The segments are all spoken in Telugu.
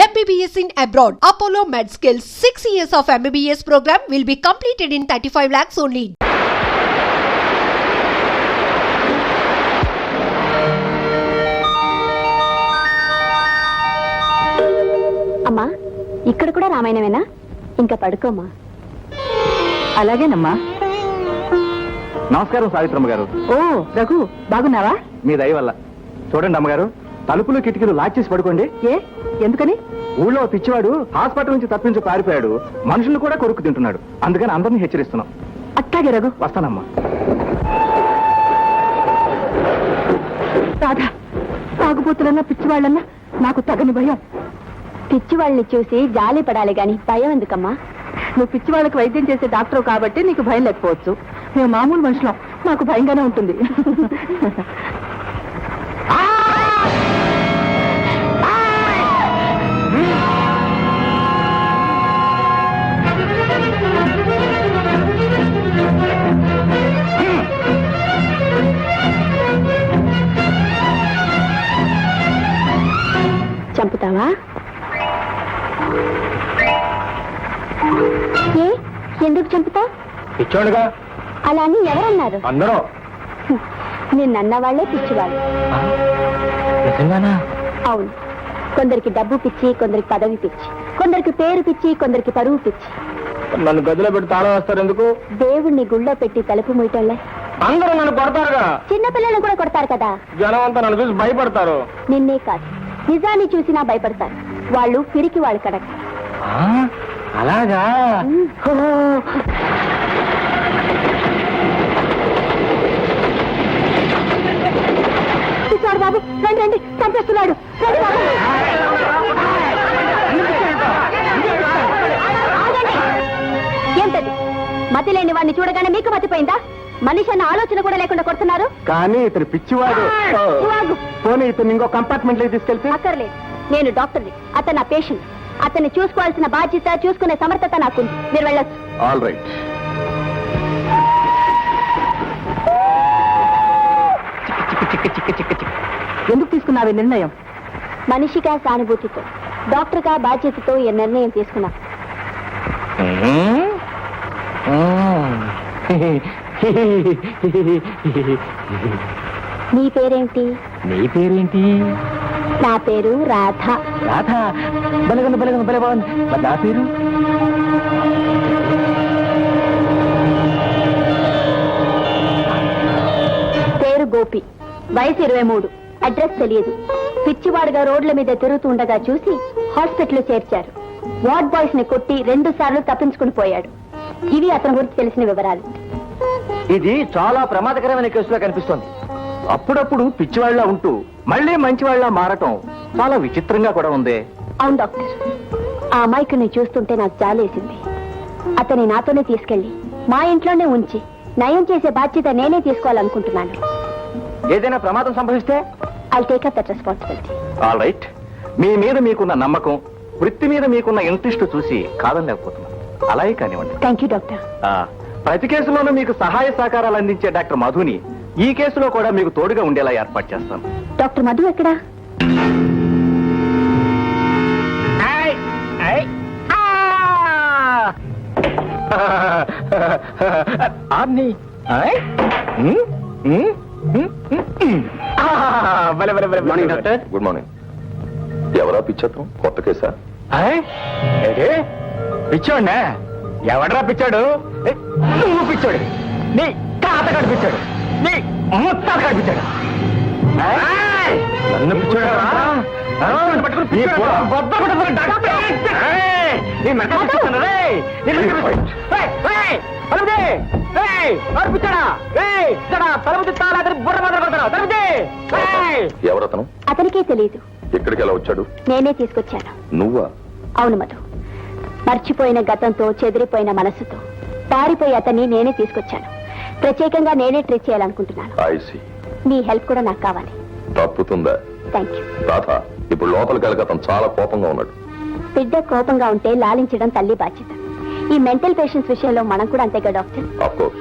MBBS in abroad. Apollo MedSkills 6 years of MBBS program will be completed in 35 lakhs only. అమ్మా ఇక్కడ కూడా రామాయణమేనా? ఇంకా పడుకోమ్మా. అలాగేనమ్మా. నమస్కారం సావిత్రమ్మ గారు. ఓ రఘు, బాగున్నావా? మీ దయ వల్ల. చూడండి అమ్మగారు, తలుపులు కిటికీలు లాక్ చేసి పడుకోండి. ఏ ఎందుకని? ఊళ్ళో పిచ్చివాడు హాస్పిటల్ నుంచి తప్పించి పారిపోయాడు. మనుషులు కూడా కొరుకు తింటున్నాడు. అందుకని అందరినీ హెచ్చరిస్తున్నాం. అట్లాగే రఘు. వస్తానమ్మా. రాధా, తాగుబోతులన్నా పిచ్చివాళ్ళన్నా నాకు తగని భయం. పిచ్చి వాళ్ళని చూసి జాలి పడాలి గాని భయం ఎందుకమ్మా? నువ్వు పిచ్చి వాళ్ళకి వైద్యం చేసే డాక్టర్ కాబట్టి నీకు భయం లేకపోవచ్చు. మేము మామూలు మనుషులం, నాకు భయంగానే ఉంటుంది. చంపుతావా? ఏ ఎందుకు చంపుతావు? పిచ్చోడుగా. అలా అని ఎవరన్నారు? అందరూ. నిన్నన్న వాళ్లే పిచ్చివాళ్ళు. అవును, కొందరికి డబ్బు పిచ్చి, కొందరికి పదవి పిచ్చి, కొందరికి పేరు పిచ్చి, కొందరికి పరువు పిచ్చి. నన్ను గదిలో పెట్టి తాళం వేస్తారు ఎందుకు? దేవుణ్ణి గుళ్ళో పెట్టి తలుపు మూయటంలే. అందరూ నన్ను కొడతారుగా. చిన్న పిల్లలు కూడా కొడతారు కదా. జనం అంతా నన్ను చూసి భయపడతారు. నిన్నే కాదు, నిజాన్ని చూసినా భయపడతారు. వాళ్ళు పిరికి వాళ్ళు కడక. అలాగా? బాబు రండి రండి, చంపేస్తున్నాడు. ఏంటది? మతి లేని వాడిని చూడగానే మీకు మతిపోయిందా? మనిషి అన్న ఆలోచన కూడా లేకుండా కొడుతున్నారు. కానీ ఇతను పిచ్చివాడు. పోనీ ఇతను ఇంకో కంపార్ట్మెంట్ లో తీసుకెళ్తే? అక్కర్లేదు, నేను డాక్టర్ని, అతను నా పేషెంట్. అతన్ని చూసుకోవాల్సిన బాధ్యత, చూసుకునే సమర్థత నాకుంది. మీరు వెళ్ళొచ్చు. All right. ఎందుకు తీసుకున్నావు ఈ నిర్ణయం? మనిషిగా సానుభూతితో, డాక్టర్గా బాధ్యతతో ఈ నిర్ణయం తీసుకున్నా. నీ పేరేంటి? నీ పేరేంటి? నా పేరు రాధ. రాధ? బలగంది బలగంది బలే బాగుంది. నా పేరు? పేరు గోపి, వయసు 23, అడ్రస్ తెలియదు. పిచ్చివాడుగా రోడ్ల మీద తిరుగుతూ ఉండగా చూసి హాస్పిటల్ చేర్చారు. వార్డ్ బాయ్స్ ని కొట్టి 2 సార్లు తప్పించుకుని పోయాడు. ఇవి అతని గురించి తెలిసిన వివరాలు. ఇది చాలా ప్రమాదకరమైన కేసులా కనిపిస్తోంది. అప్పుడప్పుడు పిచ్చివాళ్లా ఉంటూ మళ్ళీ మంచివాళ్లా మారటం చాలా విచిత్రంగా కూడా ఉంది. అవును డాక్టర్, ఆ అమాయకుని చూస్తుంటే నాకు జాలేసింది. అతని నాతోనే తీసుకెళ్లి మా ఇంట్లోనే ఉంచి నయం చేసే బాధ్యత నేనే తీసుకోవాలనుకుంటున్నాను. ఏదైనా ప్రమాదం సంభవిస్తే? I'll take up that responsibility. All right. మీ మీద మీకున్న నమ్మకం, వృత్తి మీద మీకున్న ఇంట్రెస్ట్ చూసి కాదనలేకపోతున్నాను. అలాగే కానివ్వండి. Thank you doctor. ప్రతి కేసులోనూ మీకు సహాయ సహకారాలు అందించే డాక్టర్ మధుని ఈ కేసులో కూడా మీకు తోడుగా ఉండేలా ఏర్పాటు చేస్తాను. డాక్టర్ మధు ఎక్కడా? Good morning. ఎవరా పిచ్చత్రం? కొత్త కేసా? పిచ్చోడ్నా? ఎవడరా పిచ్చాడు? నువ్వు పిచ్చాడు. నీ తాతగాడు పిచ్చాడు. నీ ముత్తాతగాడు పిచ్చాడు. నన్ను పిచ్చాడు. ఎవరతను? అతనికే తెలియదు. ఎక్కడికి ఎలా వచ్చాడు? నేనే తీసుకొచ్చాను. నువ్వా? అవును మధు, మర్చిపోయిన గతంతో, చెదిరిపోయిన మనసుతో పారిపోయి అతన్ని నేనే తీసుకొచ్చాను. ప్రత్యేకంగా నేనే ట్రీట్ చేయాలనుకుంటున్నాను. I see. మీ హెల్ప్ కూడా నాకు కావాలి. తప్పుతుందా? Thank you. రాధా, ఇప్పుడు లోపలికి వెళ్ళక అతను చాలా కోపంగా ఉన్నాడు. బిడ్డ కోపంగా ఉంటే లాలించడం తల్లి బాధ్యత. ఈ మెంటల్ పేషెంట్స్ విషయంలో మనం కూడా అంతేగా డాక్టర్? Of course.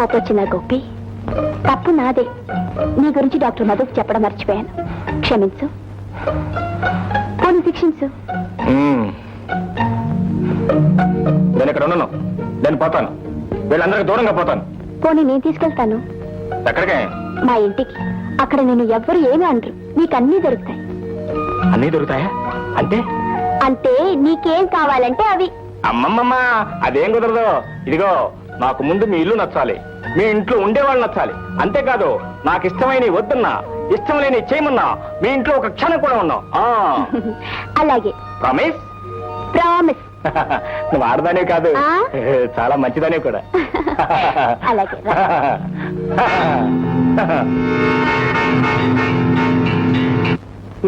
కోపొచ్చిందా గోపి? తప్పు నాదే. నీ గురించి డాక్టర్ మధుకు చెప్పడం మర్చిపోయాను. క్షమించు. పోనీ శిక్షించు. నేను ఇక్కడ ఉన్నాను. నేను పోతాను. వీళ్ళందరికీ దూరంగా పోతాను. పోనీ నేను తీసుకెళ్తాను ఎక్కడికే? మా ఇంటికి. అక్కడ నేను ఎవ్వరు ఏమీ అనరు. నీకు అన్నీ దొరుకుతాయి. అన్నీ దొరుకుతాయా? అంటే అంటే నీకేం కావాలంటే అవి. అమ్మమ్మమ్మ, అదేం కుదరదు. ఇదిగో, నాకు ముందు మీ ఇల్లు నచ్చాలి, మీ ఇంట్లో ఉండేవాళ్ళు నచ్చాలి. అంతేకాదు, నాకు ఇష్టమైన వద్దున్నా, ఇష్టం లేని చేయమన్నా మీ ఇంట్లో ఒక క్షణం కూడా ఉన్నావు. అలాగే. ప్రామిస్? ప్రామిస్. నువ్వు ఆడదానే కాదు, ఆ? చాలా మంచిదానే కూడా. అలాగే.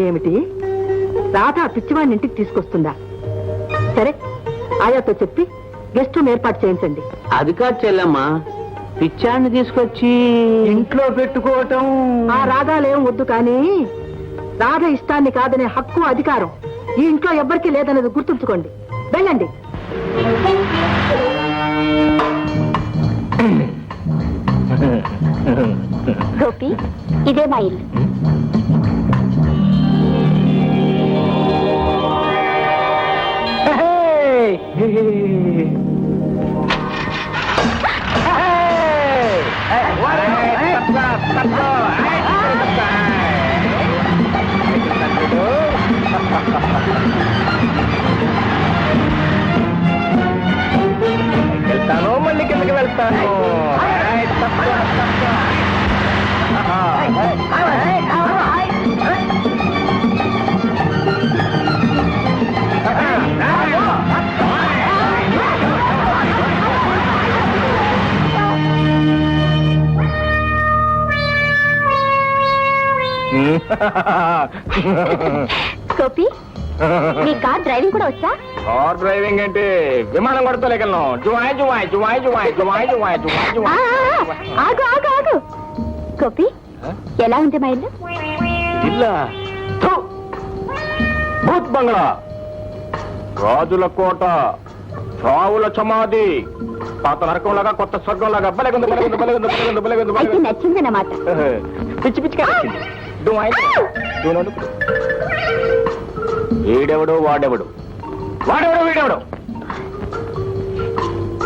ఏమిటి, రాధ పిచ్చివాడిని ఇంటికి తీసుకొస్తుందా? సరే, ఆయాతో చెప్పి గెస్ట్ రూమ్ ఏర్పాటు చేయించండి. అది కాదు చెల్లమ్మా, పిచ్చాన్ని తీసుకొచ్చి ఇంట్లో పెట్టుకోవటం. ఆ రాధాలేం వద్దు, కానీ రాధ ఇష్టాన్ని కాదనే హక్కు, అధికారం ఈ ఇంట్లో ఎవ్వరికీ లేదన్నది గుర్తుంచుకోండి. వెళ్ళండి. గోపి, ఇదే మా ఇల్లు. వెళ్తాను, మళ్ళీ కిందకి వెళ్తాను. గోపి, నీ కార్ డ్రైవింగ్ కూడా వచ్చా? కార్ డ్రైవింగ్ అంటే విమానం కొడతలేగలను. జువాయ్ జువాయ్ జువాయ్ జువాయ్ జువాయ్ జువాయ్ జువాయ్ జువాయ్. ఆగు ఆగు ఆగు. గోపి, ఎలా ఉంది మా ఇల్లు? ఇల్లా? థు! భూత్ బంగ్లా, రాజుల కోట, చావుల సమాధి, పాత నరకంలాగా కొత్త స్వర్గంలాగా బలగుంది బలగుంది బలగుంది బలగుంది బలగుంది అయితే బలగుంది. నచ్చిందన్నమాట. పిచ్చి పిచ్చిగా నచ్చింది. డువాయ్ డువాయ్. వీడెవడు వాడెవడు, వాడెవడు వీడెవడు?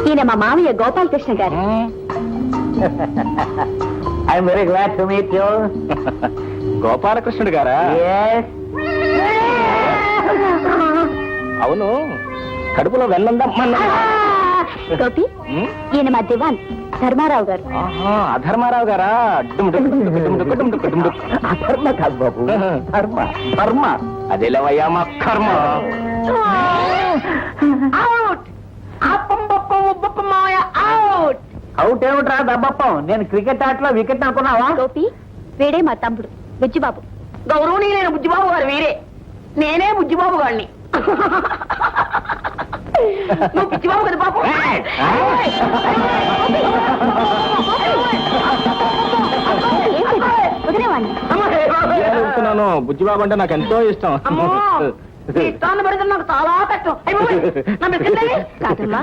ఈయన మా మామయ్య గోపాలకృష్ణ గారు. I'm very glad to meet you. గోపాలకృష్ణుడు గారా? అవును, కడుపులో వెల్లందమ్మా. గోపి, ఈయన మా దివాన్ ధర్మారావు గారు. అధర్మారావు గారా? అధర్మ కాదు బాబు, ధర్మ. కర్మ అదేలేవయ్యా మా కర్మ. అవుట్ ఏమిట్రా దబ్బప్పం, నేను క్రికెట్ ఆటలో వికెట్ అనుకున్నావా? గోపి, వీడే మా తమ్ముడు బుజ్జిబాబు. గౌరవనీయులైన బుజ్జిబాబు గారు వీరే. నేనే బుజ్జిబాబు గారిని. నువ్వు పిచ్చిబాబు కదా బాబు. చెప్తున్నాను, బుజ్జిబాబు అంటే నాకు ఎంతో ఇష్టం. ఇష్టాన్ని పెడితే నాకు చాలా కష్టం. కాదమ్మా,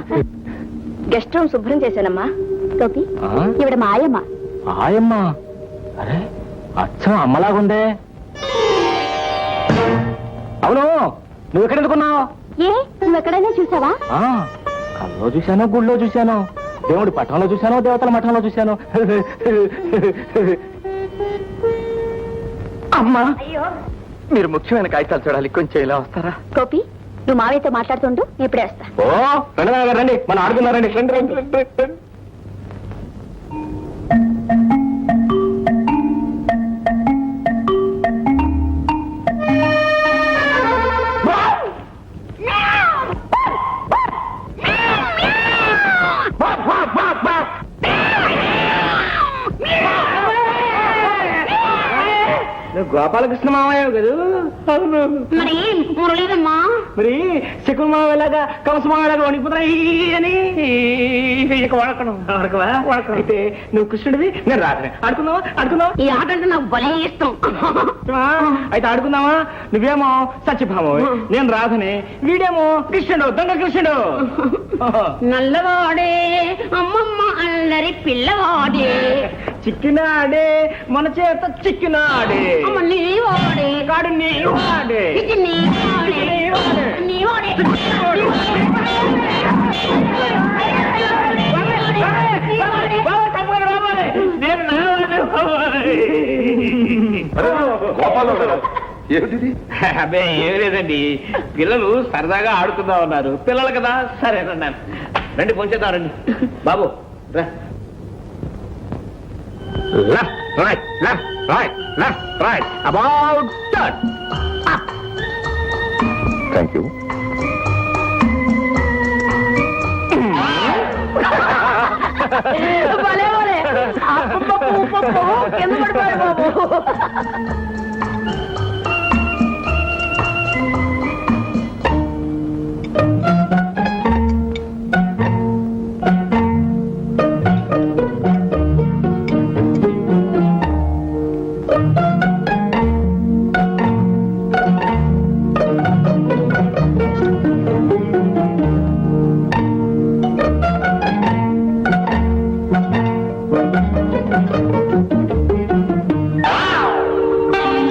గెస్ట్ రూమ్ శుభ్రం చేశానమ్మా. గోపి, ఇవిడ మా ఆయమ్మ. ఆయమ్మ? అరే, అచ్చం అమ్మలాగుందే. అవును, నువ్వు ఎక్కడ ఎందుకున్నావు? ఏ, నువ్వు ఎక్కడైనా చూసావా? కల్లో చూశాను, గుళ్ళో చూశాను, దేవుడి పట్టణంలో చూశాను, దేవతల మఠంలో చూశాను. అమ్మా, మీరు ముఖ్యమైన కాగితాలు చూడాలి, కొంచెం ఇలా వస్తారా? గోపి, నువ్వు మావయ్యతో మాట్లాడుతుండు, ఇప్పుడే వస్తా. ఓ రండి రండి, మనం ఆడుకున్నారండి. రండి రండి రండి రండి. గోపాలకృష్ణ మామయ్య కదా? అవును. మరి మురళీదమ్మా, మరి శకున మామయ్యలాగా కంస మామయ్యలాగా వణిపోతాయి అని ఇక వడకను వడకవా అయితే నువ్వు కృష్ణుడివి, నేను రాధనే. ఆడుకుందావా? ఆడుకుందావా? ఈ ఆట అంటే నాకు భలే ఇష్టం. అయితే ఆడుకుందామా? నువ్వేమో సత్యభామ, నేను రాధనే, వీడేమో కృష్ణుడు, దొంగ కృష్ణుడు. నల్లవాడే అమ్మమ్మ అల్లరి పిల్లవాడే చిక్కినాడే మన చేత చిక్కినాడే అమ్మ నీవాడే గాడు నీవాడే ఇది నీవాడే నీవాడే ఏమిటిది? అబ్బే ఏమి లేదండి, పిల్లలు సరదాగా ఆడుకుందా ఉన్నారు. పిల్లలు కదా సరేనన్నాను. రండి పొంచేద్దాం రండి. బాబు రా. Left right left right left write about turn. Thank you. భలే భలే. అప్పప్ప, ఉప్పప్ప, కింద పడిపోయాడు బాబు.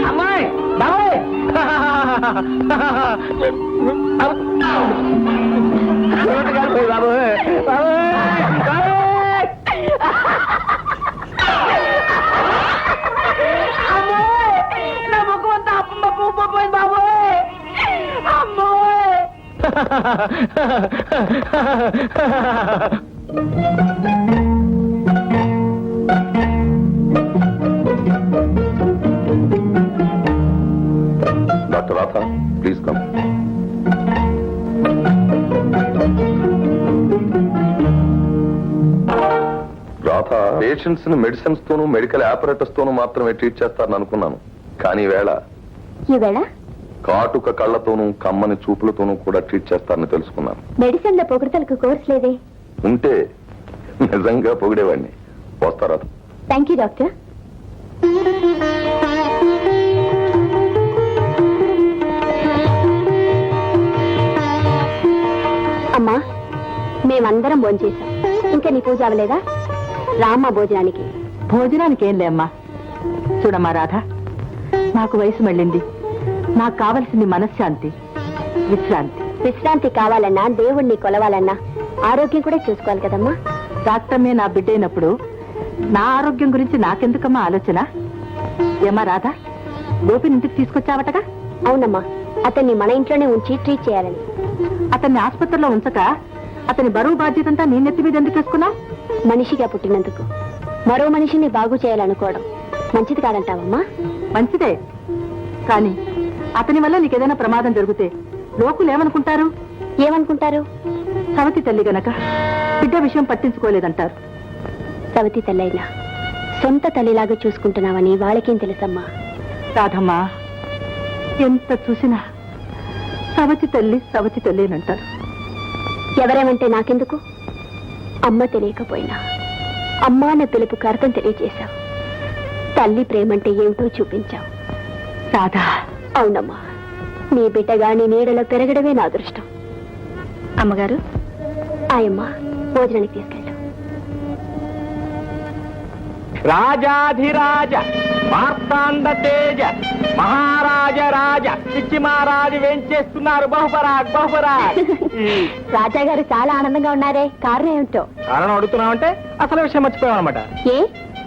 అమ్మాయి బాబాయ్ బాబు నా ముఖం అంతా అప్పప్ప, ఉప్పప్ప పోయింది బాబోయ్. అమ్మోయ్. Doctor Radha, please come. Radha, patients ని మెడిసిన్స్ తోనూ మెడికల్ ఆపరేటర్స్ తోనూ మాత్రమే ట్రీట్ చేస్తారని అనుకున్నాను. కానీ ఈవేళ ఈవేళ కాటుక కళ్ళతోనూ కమ్మని చూపులతోనూ కూడా ట్రీట్ చేస్తారని తెలుసుకున్నాను. మెడిసిన్ లో పొగడతలకు కోర్స్ లేదే. ఉంటే నిజంగా పొగిడేవాడిని. వస్తారా? Thank you doctor. అమ్మా, మేమందరం భోంచేశాం. ఇంకా నీ పూజ అవ్వలేదా? రామ్మా భోజనానికి. భోజనానికి ఏం లేమ్మా. చూడమ్మా రాధ, నాకు వయసు మళ్ళింది. నాకు కావలసింది మనశ్శాంతి, విశ్రాంతి. విశ్రాంతి కావాలన్నా, దేవుణ్ణి కొలవాలన్నా ఆరోగ్యం కూడా చూసుకోవాలి కదమ్మా. డాక్టర్మే నా బిడ్డ అయినప్పుడు నా ఆరోగ్యం గురించి నాకెందుకమ్మా ఆలోచన? ఏమ్మా రాధ, గోపిని ఇంటికి తీసుకొచ్చావటగా? అవునమ్మా, అతన్ని మన ఇంట్లోనే ఉంచి ట్రీట్ చేయాలని. అతన్ని ఆసుపత్రిలో ఉంచక అతని బరువు బాధ్యతంతా నీ నెత్తి మీద ఎందుకు వేసుకున్నావు? మనిషిగా పుట్టినందుకు మరో మనిషిని బాగు చేయాలనుకోవడం మంచిది కాదంటావమ్మా? మంచిదే, కానీ అతని వల్ల నీకేదైనా ప్రమాదం జరిగితే లోకులు ఏమనుకుంటారు? ఏమనుకుంటారు? సవతి తల్లి గనక బిడ్డ విషయం పట్టించుకోలేదంటారు. సవతి తల్లైనా సొంత తల్లిలాగా చూసుకుంటున్నావని వాళ్ళకేం తెలుసమ్మా? రాధమ్మా, ఎంత చూసినా సవతి తల్లి అంటారు. ఎవరేమంటే నాకెందుకు? అమ్మ తెలియకపోయినా అమ్మా అన్న పిలుపుకు అర్థం తెలియజేశావు. తల్లి ప్రేమంటే ఏమిటో చూపించావు. రాధా, అవునమ్మా, నీ బిడ్డగా నీ నీడలో పెరగడమే నా అదృష్టం. అమ్మగారు, ఆయమ్మ భోజనానికి తీసుకెళ్ళు. రాజాధిరాజ మార్తాండ తేజ మహారాజ రాజ పిచ్చి మహారాజు వేంచేస్తున్నారు. బహుపరాగ్ బహుపరాగ్. రాజా గారు చాలా ఆనందంగా ఉన్నారే, కారణం ఏమిటో? కారణం అడుగుతున్నావంటే అసలు విషయం మర్చిపోయావు అనమాట. ఏ,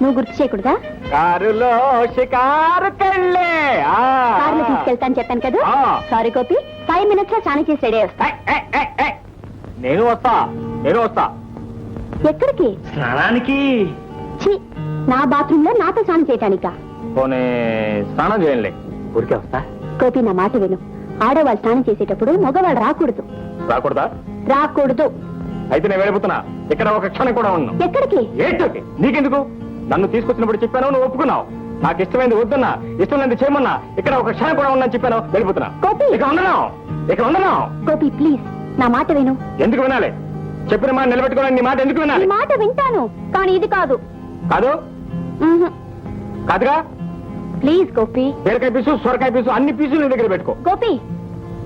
నువ్వు గుర్తు చేయకూడదా? కారులో షికారుకెళ్ళే కారులో తీసుకెళ్తాను చెప్పాను కదా. ఆ. సారీ గోపి, 5 minutes లో స్నానం చేసి రెడీ వస్తా. నేను వస్తా. ఎక్కడికి? స్నానానికి. ఛీ, నా బాత్రూమ్ లో నాతో స్నానం చేయటానికా? పోనీ స్నానం చేయండి, ఊరికే వస్తా. గోపి, నా మాట విను. ఆడవాళ్ళు స్నానం చేసేటప్పుడు మగవాళ్ళు రాకూడదు. రాకూడదా? రాకూడదు. అయితే నేను వెళ్ళిపోతున్నా. ఇక్కడ ఒక క్షణం కూడా ఉన్నాను. ఎక్కడికి? ఏంటోకి నీకెందుకు? నన్ను తీసుకొచ్చినప్పుడు చెప్పాను, నువ్వు ఒప్పుకున్నావు. నాకు ఇష్టమైంది వద్దన్నా, ఇష్టం లేని చేయమన్నా, ఇక్కడ ఒక క్షణం కూడా ఉన్నా చెప్పాను. వెళ్ళిపోతున్నా. గోపి! ఇక ఉండను. గోపి ప్లీజ్, నా మాట విను. ఎందుకు వినాలి? చెప్పిన మాట నిలబెట్టుకోవాలి. నీ మాట ఎందుకు వినాలి? ఈ మాట వింటాను, కానీ ఇది కాదు. కాదు? కాదుగా? ప్లీజ్ గోపి. బీరకాయ పీసు, సొరకాయ పీసు, అన్ని పీసులు నీ దగ్గర పెట్టుకో. గోపి,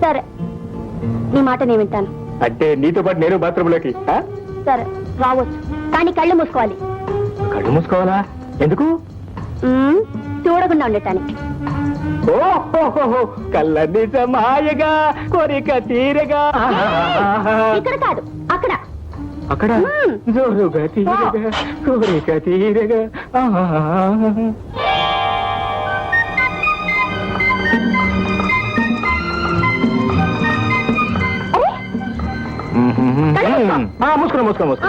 సరే, నీ మాట నేను వింటాను. అంటే నీతో పాటు నేను బాత్రూంలోకి? సరే రావచ్చు, కానీ కళ్ళు మూసుకోవాలి. కళ్ళు మూసుకోవాలా? ఎందుకు? చూడకుండా ఉండటానికి. ఓహో కళ్ళ నిజమాయగా కోరిక తీరగా. ఇక్కడ కాదు, అక్కడ. అక్కడ జోరుగా తీరగా కోరిక తీరగా. మూసుకో మూసుకో మూసుకో.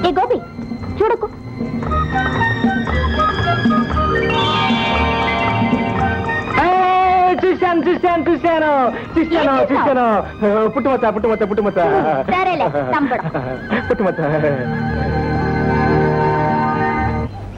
ఏ గోపి, చూడకు. చూశాను చూశాను చూశాను చూశాను చూశాను. పుట్టుమచ్చ పుట్టుమచ్చ పుట్టుమచ్చ సరేలే, చంపడం. పుట్టుమచ్చ.